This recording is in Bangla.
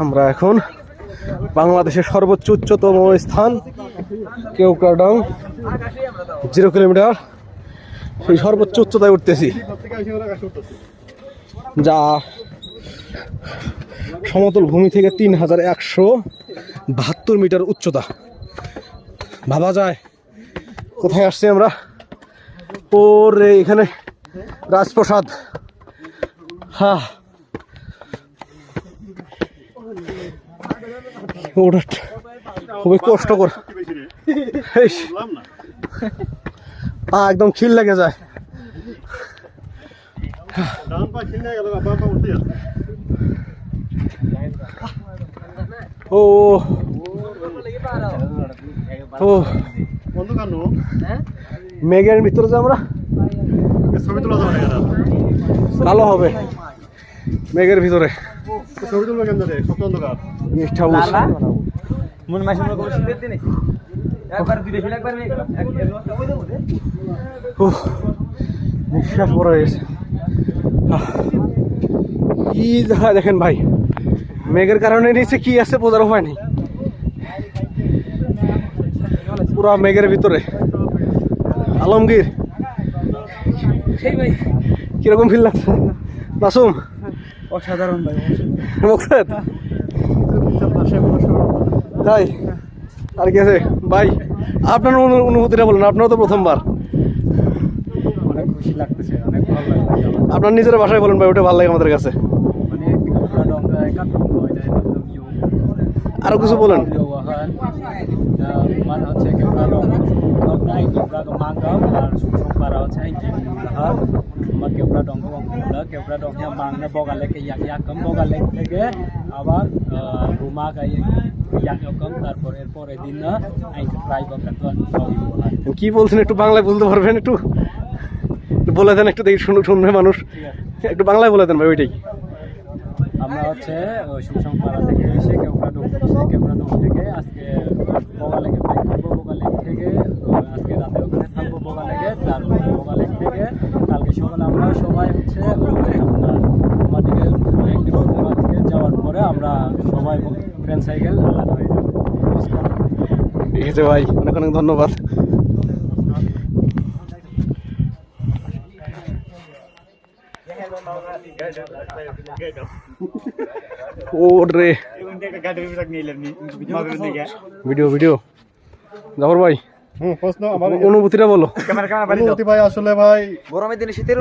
আমরা এখন বাংলাদেশের সর্বোচ্চ উচ্চতম স্থান কেওক্রাডং 0 কিলোমিটার সেই সর্বোচ্চ উচ্চতায় উঠতেছি, যা সমতল ভূমি থেকে 3172 মিটার উচ্চতা। ভাবা যায় কোথায় আসছি আমরা। ওরে এখানে রাজপ্রাসাদ। হ্যাঁ, ওটা খুবই কষ্টকর, পা একদম খিল লেগে যায়। ও ও মেঘের ভিতরে যে আমরা কালো হবে মেঘের ভিতরে। নিঃশ্বাস বড় হয়েছে। কি দেখা দেখেন ভাই, মেঘের কারণে নিচে কি আছে বোঝার উপায় নেই। পুরা মেঘের ভিতরে। আলমগীর কিরকম ফিল লাগছে? মাসুম অসাধারণ ভাই, মকসেদ তাই আর কি আছে ভাই? আপনার অনুভূতিটা বলেন, আপনারও তো প্রথমবার। অনেক খুশি লাগতেছে, অনেক ভালো লাগতেছে। আপনার নিজের ভাষায় বলেন ভাই, ওটা ভালো লাগে আমাদের কাছে। আরো কিছু বলেন। মানে হচ্ছে থেকে আবার রুমা তারপরে পরের দিন কি বলছেন একটু বাংলায় বলতে পারবেন? একটু বলে দেন, একটু দেখি শুনবে মানুষ। একটু বাংলায় বলে দেন ভাই ওইটাই। আমরা হচ্ছে সুসংপাড়া থেকে এসে কেওক্রাডং থেকে আজকে বগালেকে বাইক করবো। বগালেক থেকে আজকে রাতে ওখানে থাকবো বগালেকে। তারপরে বগালেক থেকে কালকে সকালে আমরা সবাই হচ্ছে আপনার তোমাদিকে যাওয়ার পরে আমরা সবাই ট্রেন সাইকেল আলাদা হয়ে যাবো। ঠিক আছে ভাই, অনেক অনেক ধন্যবাদ। ওরে ভিডিও ভিডিও জাফর ভাই, অনুভূতিটা বলো। অনুভূতি ভাই আসলে ভাই গরমের দিনে শীতের